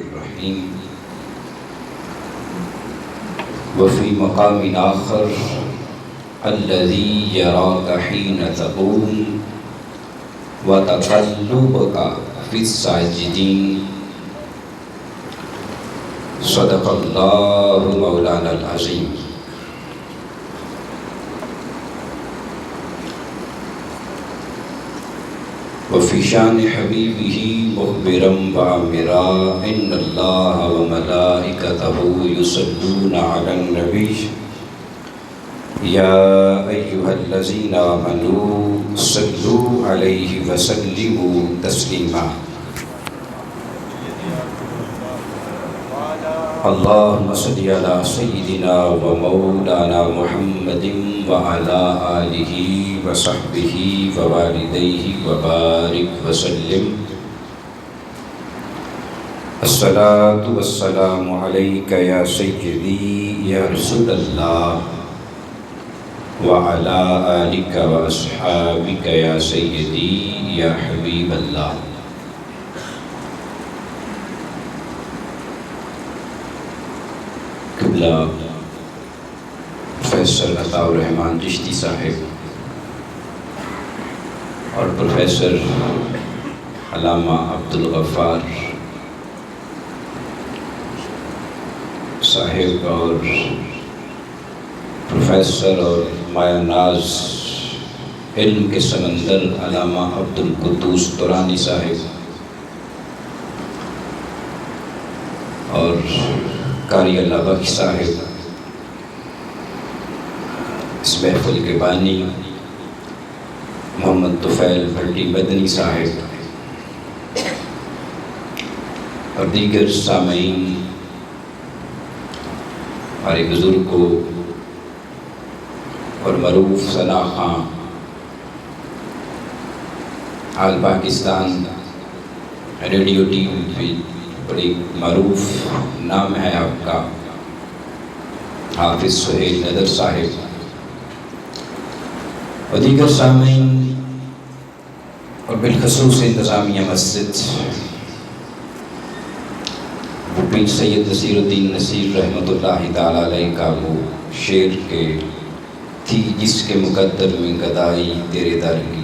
الرحیم وفی مقام آخر الذی یراک حین تقوم وتقلبک فی الساجدین صدق اللہ مولانا العظیم۔ وفی شان حبیبہ مخبرا وآمرا ان اللہ وملائکتہ یصلون علی النبی یا ایہا الذین آمنوا صلوا علیہ وسلموا تسلیما۔ اللہم صلی علی سیدنا و مولانا محمد وعلی آلہ وصحبہ ووالدیہ وبارک وسلم۔ الصلاۃ والسلام علیک یا سیدی یا رسول اللہ وعلی آلک واصحابک یا سیدی یا حبیب اللہ۔ قبلہ پروفیسر عطاء الرحمن چشتی صاحب اور پروفیسر علامہ عبدالغفار صاحب اور پروفیسر اور مایہ ناز علم کے سمندر علامہ عبدالقدوس تورانی صاحب اور قاری اللہ بخش صاحب، اس محفل کے بانی محمد طفیل بھٹی مدنی صاحب اور دیگر سامعین، ہمارے بزرگوں اور معروف ثنا خان، آل پاکستان ریڈیو ٹی وی پہ بڑی معروف نام ہے آپ کا حافظ سہیل نذر صاحب اور دیگر سامعین اور بالخصوص انتظامیہ مسجد، پیر سید نصیر الدین نصیر رحمۃ اللہ تعالیٰ علیہ کا وہ شعر کے تھی جس کے مقدر میں گدائی تیرے در کی،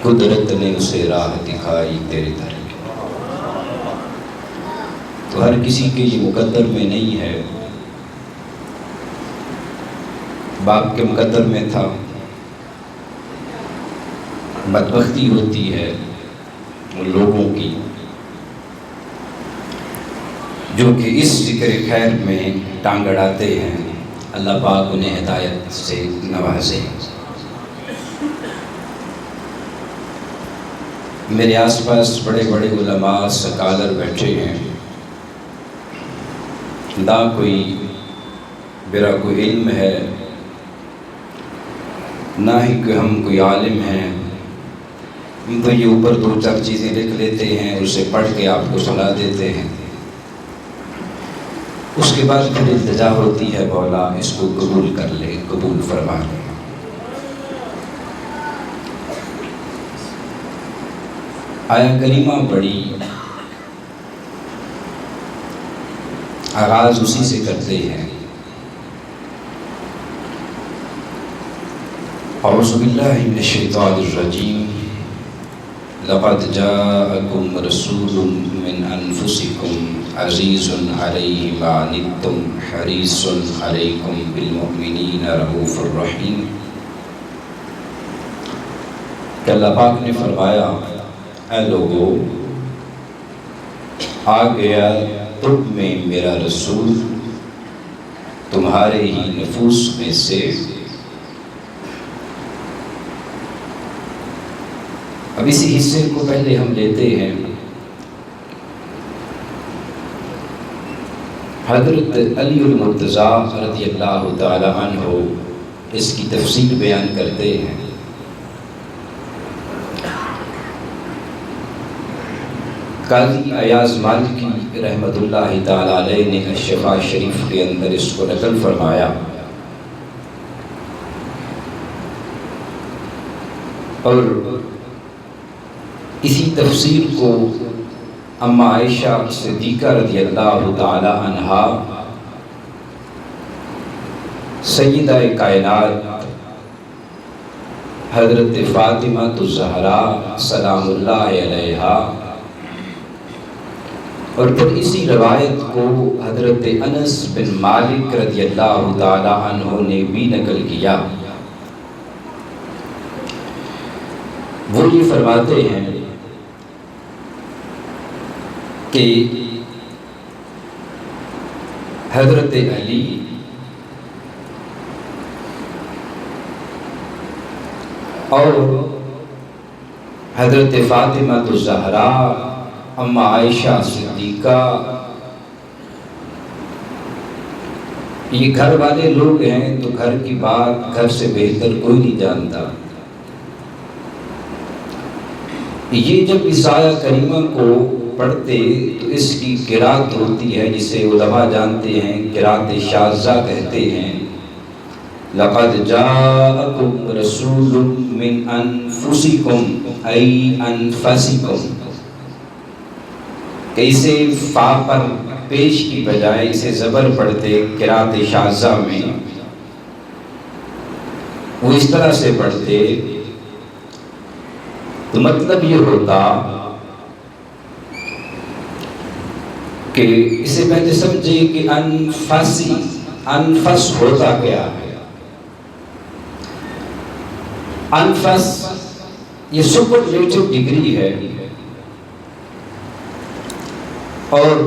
قدرت نے اسے راہ دکھائی تیرے در کی۔ تو ہر کسی کے یہ مقدر میں نہیں ہے، باپ کے مقدر میں تھا۔ بدبختی ہوتی ہے ان لوگوں کی جو کہ اس ذکر خیر میں ٹانگ اڑاتے ہیں، اللہ پاک انہیں ہدایت سے نوازے۔ میرے آس پاس بڑے بڑے علماء سکالر بیٹھے ہیں، نہ کوئی میرا کوئی علم ہے نہ ہی کہ ہم کوئی عالم ہیں، ہم تو یہ اوپر دو چار چیزیں لکھ لیتے ہیں، اسے پڑھ کے آپ کو سنا دیتے ہیں، اس کے بعد پھر التجا ہوتی ہے مولا اس کو قبول کر لے، قبول فرما لے۔ آیا کریمہ بڑی آغاز اسی سے کرتے ہیں، اعوذ باللہ من الشیطان الرجیم، لقد جاءکم رسول من انفسکم عزیز علیہ ما عنتم حریص علیکم بالمؤمنین رؤوف الرحیم۔ کہ اللہ پاک نے فرمایا، اے لوگو آ گیا تم میں میرا رسول تمہارے ہی نفوس میں سے۔ اب اسی حصے کو پہلے ہم لیتے ہیں، حضرت علی المرتضیٰ رضی اللہ تعالی عنہ اس کی تفسیر بیان کرتے ہیں۔ قاضی ایاز مالکی رحمۃ اللہ تعالی علیہ نے الشفاء شریف کے اندر اس کو نقل فرمایا، اور اسی تفسیر کو اما عائشہ صدیقہ رضی اللہ تعالی عنہا سیدہ کائنات حضرت فاطمہ الزہرا سلام اللہ علیہا، اور پھر اسی روایت کو حضرت انس بن مالک رضی اللہ تعالی عنہ نے بھی نقل کیا۔ وہ یہ فرماتے ہیں کہ حضرت علی اور حضرت فاطمہ الزہرا اما عائشہ صدیقہ یہ گھر والے لوگ ہیں، تو گھر کی بات گھر سے بہتر کوئی نہیں جانتا۔ یہ جب اس آیہ کریمہ کو پڑھتے تو اس کی قرات ہوتی ہے جسے علماء جانتے ہیں، قرات شاذہ کہتے ہیں۔ لقد جاءکم رسول من انفسکم ای انفسکم، کہ اسے فا پر پیش کی بجائے اسے زبر پڑھتے قرات شاذہ میں، وہ اس طرح سے پڑھتے تو مطلب یہ ہوتا کہ اسے پہلے سمجھے کہ انفسی، انفس ہوتا کیا ہے۔ انفس یہ سپرلیٹو ڈگری ہے، اور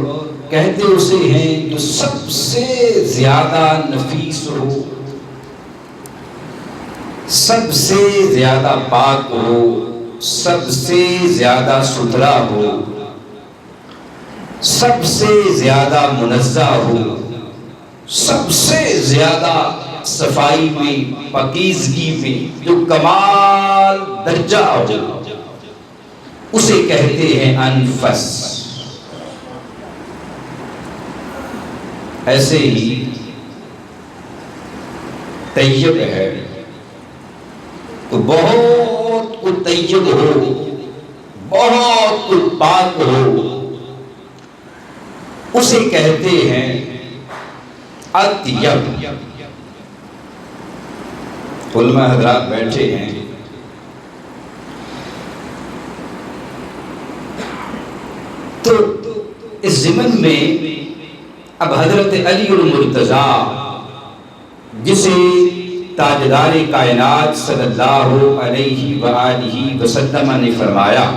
کہتے اسے ہیں جو سب سے زیادہ نفیس ہو، سب سے زیادہ پاک ہو، سب سے زیادہ ستھرا ہو، سب سے زیادہ منزہ ہو، سب سے زیادہ صفائی میں، پاکیزگی میں جو کمال درجہ ہو، اسے کہتے ہیں انفس۔ ایسے ہی طیب ہے تو بہت کچھ طیب ہو، بہت کچھ پاک ہو، اسے کہتے ہیں اطیب۔ علماء حضرات بیٹھے ہیں، تو اس ضمن میں اب حضرت علی المرتضیٰ جسے تاجدار کائنات صلی اللہ علیہ وآلہ وسلم نے فرمایا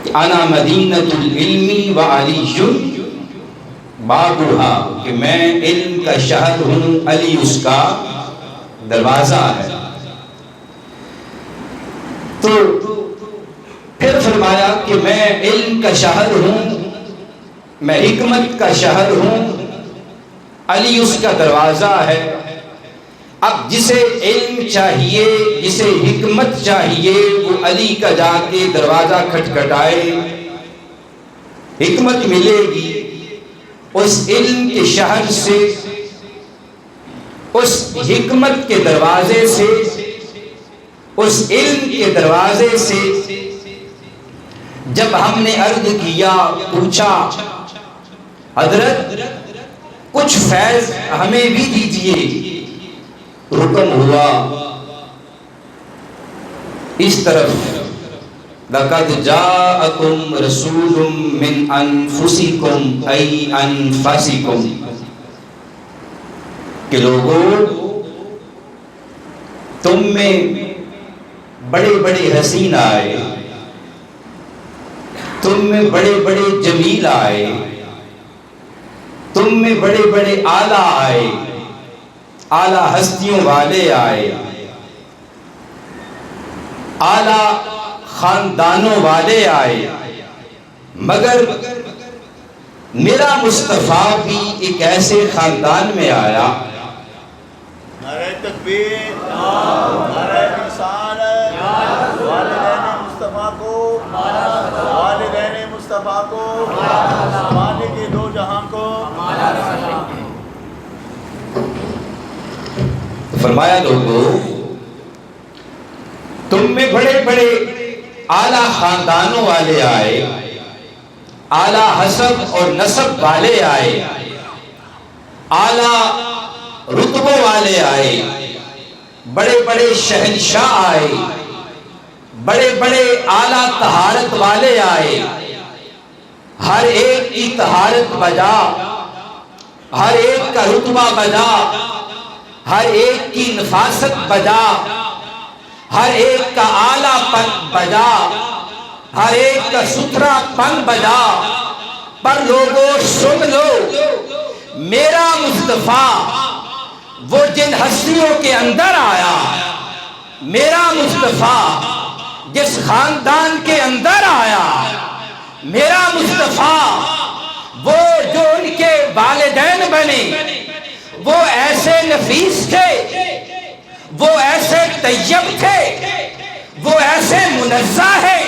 کہ انا مدینۃ العلم وعلی بابھا، کہ میں علم کا شہر ہوں، علی اس کا دروازہ ہے۔ تو پھر فرمایا کہ میں علم کا شہر ہوں، میں حکمت کا شہر ہوں، علی اس کا دروازہ ہے۔ اب جسے علم چاہیے، جسے حکمت چاہیے، وہ علی کا جا کے دروازہ کھٹکھٹائے، حکمت ملے گی اس علم کے شہر سے، اس حکمت کے دروازے سے، اس علم کے دروازے سے۔ جب ہم نے عرض کیا، پوچھا حضرت کچھ فیض ہمیں بھی دیجئے، حکم ہوا اس طرف لقد جاءکم رسول من انفسکم ای انفسکم، کہ لوگوں تم میں بڑے بڑے حسین آئے، تم میں بڑے بڑے جمیل آئے، تم میں بڑے بڑے اعلیٰ آئے، اعلیٰ ہستیوں والے آئے، اعلیٰ خاندانوں والے آئے، مگر میرا مصطفیٰ بھی ایک ایسے خاندان میں آیا۔ نعرہ تکبیر، نعرہ رسالت، والدین مصطفیٰ کو، والدین مصطفیٰ کو، مالک دو جہاں کو۔ فرمایا لوگوں تم میں بڑے بڑے اعلیٰ خاندانوں والے آئے، اعلیٰ حسب اور نسب والے آئے، اعلیٰ رتبوں والے آئے، بڑے بڑے شہنشاہ آئے، بڑے بڑے اعلیٰ طہارت والے آئے، ہر ایک کی طہارت بجا، ہر ایک کا رتبہ بجا، ہر ایک کی نفاست بجا، ہر ایک کا اعلیٰ پن بجا، ہر ایک کا ستھرا پن بجا۔ پر لوگوں سن لو، میرا مصطفیٰ وہ جن ہستیوں کے اندر آیا، میرا مصطفیٰ جس خاندان کے اندر آیا، میرا مصطفیٰ وہ جو ان کے والدین بنے، وہ ایسے نفیس تھے، وہ ایسے طیب تھے، وہ ایسے منزہ ہیں،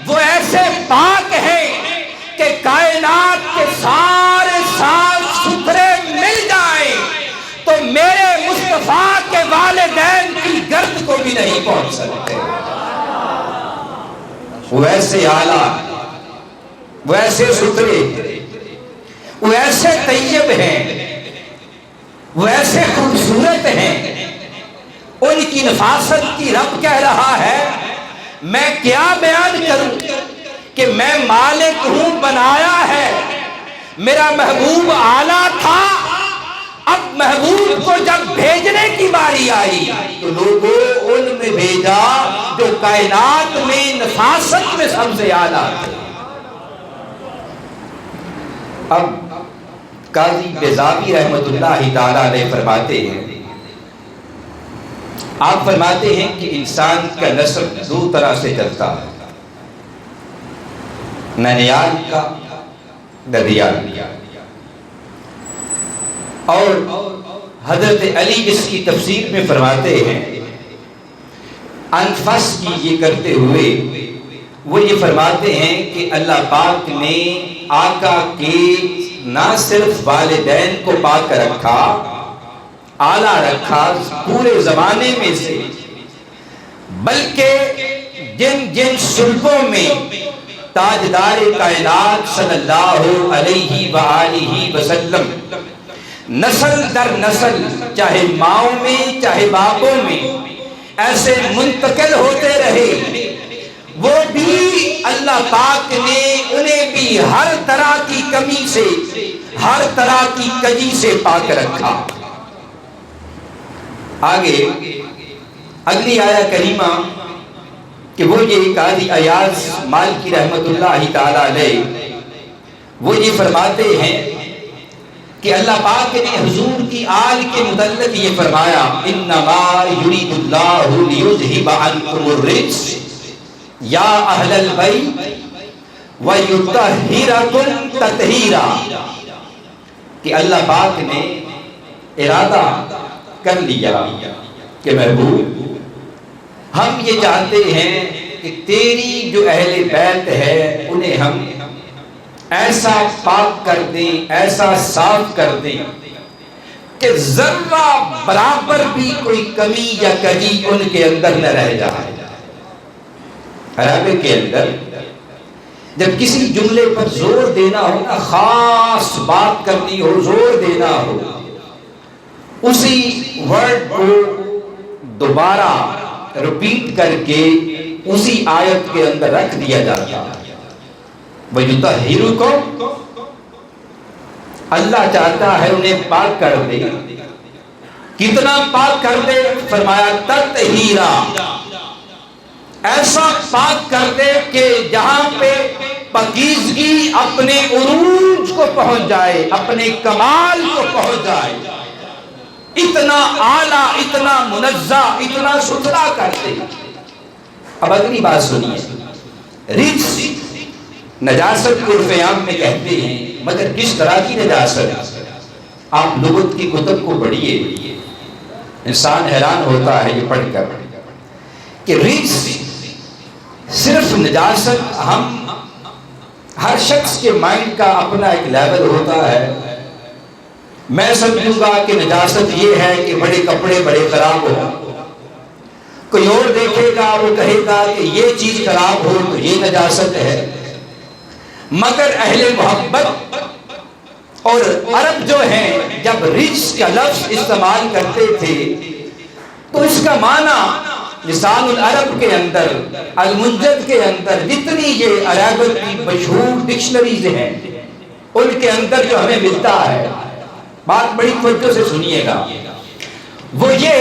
وہ ایسے پاک ہیں کہ کائنات کے سارے صاف ستھرے مل جائیں تو میرے مصطفیٰ کے والدین کی گرد کو بھی نہیں پہنچ سکتے۔ وہ ایسے اعلیٰ، وہ ایسے ستھرے، وہ ایسے طیب ہیں، وہ ایسے خوبصورت ہیں، ان کی نفاست کی رب کہہ رہا ہے میں کیا بیان کروں کہ میں مالک ہوں، بنایا ہے، میرا محبوب اعلیٰ تھا، اب محبوب کو جب بھیجنے کی باری آئی تو لوگوں ان میں بھیجا جو کائنات میں نفاست میں سب سے اعلیٰ تھے۔ اب قاضی بیضاوی رحمۃ اللہ تعالیٰ علیہ فرماتے ہیں، آپ فرماتے ہیں کہ انسان کا نسب دو طرح سے چلتا ہے، ننیال کا، ددیال۔ اور حضرت علی اس کی تفسیر میں فرماتے ہیں، انفس کی یہ کرتے ہوئے وہ یہ فرماتے ہیں کہ اللہ پاک نے آقا کے نہ صرف والدین کو پاک رکھا، اعلیٰ رکھا پورے زمانے میں سے، بلکہ جن جن صلبوں میں تاجدار کائنات صلی اللہ علیہ وآلہ وسلم نسل در نسل، چاہے ماؤں میں چاہے باپوں میں ایسے منتقل ہوتے رہے، وہ بھی اللہ پاک نے انہیں بھی ہر طرح کی کمی سے، ہر طرح کی کجی سے پاک رکھا۔ آگے اگلی آیہ کریمہ کہ وہ یہ قاضی ایاز مالکی رحمت اللہ تعالیٰ علیہ وہ یہ فرماتے ہیں کہ اللہ پاک نے حضور کی آل کے متعلق یہ فرمایا، انما یرید اللہ لیذہب عنکم الرجس یا اہل البیت ویطہرکم تطہیرا، کہ اللہ پاک نے ارادہ کر لیا کہ محبوب ہم یہ چاہتے ہیں کہ تیری جو اہل بیت ہے انہیں ہم ایسا پاک کر دیں، ایسا صاف کر دیں کہ ذرہ برابر بھی کوئی کمی یا کجی ان کے اندر نہ رہ جائے۔ عربی کے اندر جب کسی جملے پر زور دینا ہو نا، خاص بات کرنی ہو، زور دینا ہو، اسی ورڈ کو دوبارہ ریپیٹ کر کے اسی آیت کے اندر رکھ دیا جاتا ہے۔ وَيُطَهِّرُكُمْ، اللہ چاہتا ہے انہیں پاک کر دے۔ کتنا پاک کر دے؟ فرمایا تطہیرا، ایسا پاک کر دے کہ جہاں پہ پاکیزگی اپنے عروج کو پہنچ جائے، اپنے کمال کو پہنچ جائے، اتنا اعلیٰ، اتنا منزہ، اتنا ستھرا کر دے۔ اب اگلی بات سنیے، رجس نجاست کو عرف عام میں کہتے ہیں، مگر کس طرح کی نجاست؟ آپ لغت کی کتب کو پڑھیے، انسان حیران ہوتا ہے یہ پڑھ کر کہ رجس صرف نجاست، ہم ہر شخص کے مائنڈ کا اپنا ایک لیول ہوتا ہے۔ میں سمجھوں گا کہ نجاست یہ ہے کہ بڑے کپڑے بڑے خراب ہوں، کوئی اور دیکھے گا وہ کہے گا کہ یہ چیز خراب ہو تو یہ نجاست ہے، مگر اہل محبت اور عرب جو ہیں جب رجس کا لفظ استعمال کرتے تھے تو اس کا معنی لسان العرب کے اندر، المنجد کے اندر، جتنی یہ عربی کی مشہور ڈکشنریز ہیں ان کے اندر جو ہمیں ملتا ہے، بات بڑی توجہ سے سنیے گا، وہ یہ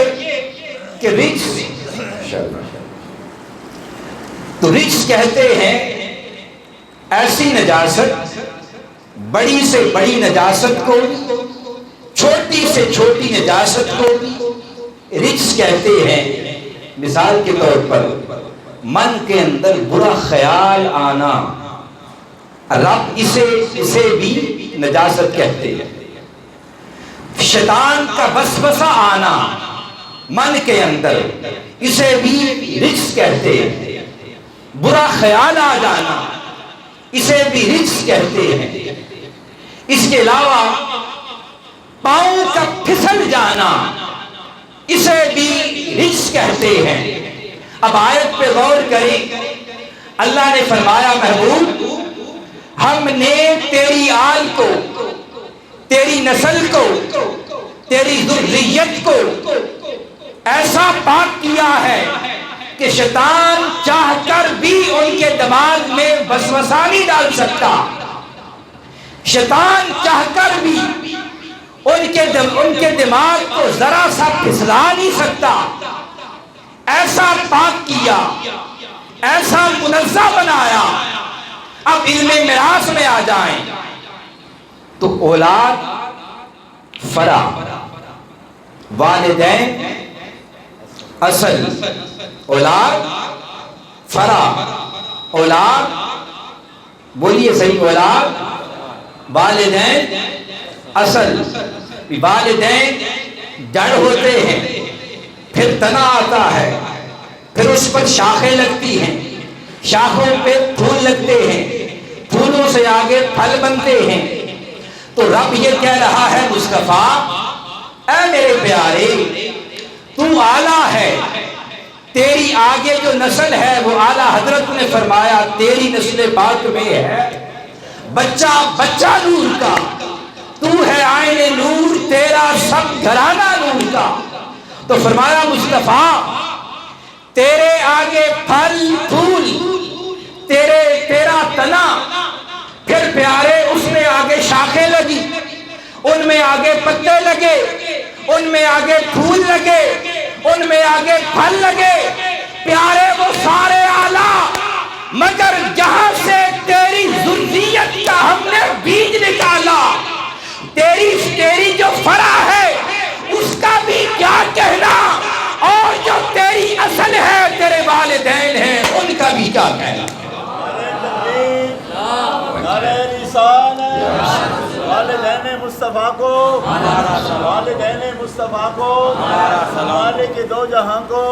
کہ رجس، تو رجس کہتے ہیں ایسی نجاست، بڑی سے بڑی نجاست کو، چھوٹی سے چھوٹی نجاست کو رجس کہتے ہیں۔ مثال کے طور پر من کے اندر برا خیال آنا، رب اسے بھی نجاست کہتے ہیں۔ شیطان کا وسوسہ آنا من کے اندر، اسے بھی رجس کہتے ہیں۔ برا خیال آ جانا، اسے بھی رجس کہتے ہیں۔ اس کے علاوہ پاؤں کا پھسل جانا، اسے بھی رجس کہتے ہیں۔ اب آیت پہ غور کریں، اللہ نے فرمایا محبوب ہم نے تیری آل کو، تیری نسل کو، تیری ذریت کو ایسا پاک کیا ہے کہ شیطان چاہ کر بھی ان کے دماغ میں وسوسہ نہیں ڈال سکتا، شیطان چاہ کر بھی ان کے دماغ کو ذرا سا پھسلا نہیں سکتا۔ ایسا پاک کیا، ایسا منزہ بنایا۔ اب علم میراث میں آ جائیں تو اولاد فرع، والدین اصل، اولاد فرع، اولاد بولیے صحیح، اولاد والدین اصل۔ والدین جڑ ہوتے ہیں، پھر تنا آتا ہے، پھر اس پر شاخیں لگتی ہیں، شاخوں پہ پھول لگتے ہیں، پھولوں سے آگے پھل بنتے ہیں۔ تو رب یہ کہہ رہا ہے مصطفیٰ اے میرے پیارے تو اعلیٰ ہے، تیری آگے جو نسل ہے وہ اعلیٰ حضرت نے فرمایا تیری نسل پاک میں ہے بچہ بچہ نور کا، تو ہے آئین نور، تیرا سب گھرانہ نور کا۔ تو فرمایا مصطفیٰ تیرے آگے پھل پھول، تیرا تنا، پھر پیارے اس میں آگے شاخیں لگی، ان میں آگے پتے لگے، ان میں آگے پھول لگے، ان میں آگے پھل لگے، پیارے وہ سارے آلہ، مگر جہاں سے تیری ذریت کا ہم نے بیج نکالا، تیری جو فرع ہے اس کا بھی کیا کہنا، اور جو تیری اصل ہے تیرے والدین ہیں ان کا بھی کیا کہنا۔ نعرہ رسالت، والدین مصطفیٰ کو، والدین مصطفیٰ کو، مالک دو جہاں کو۔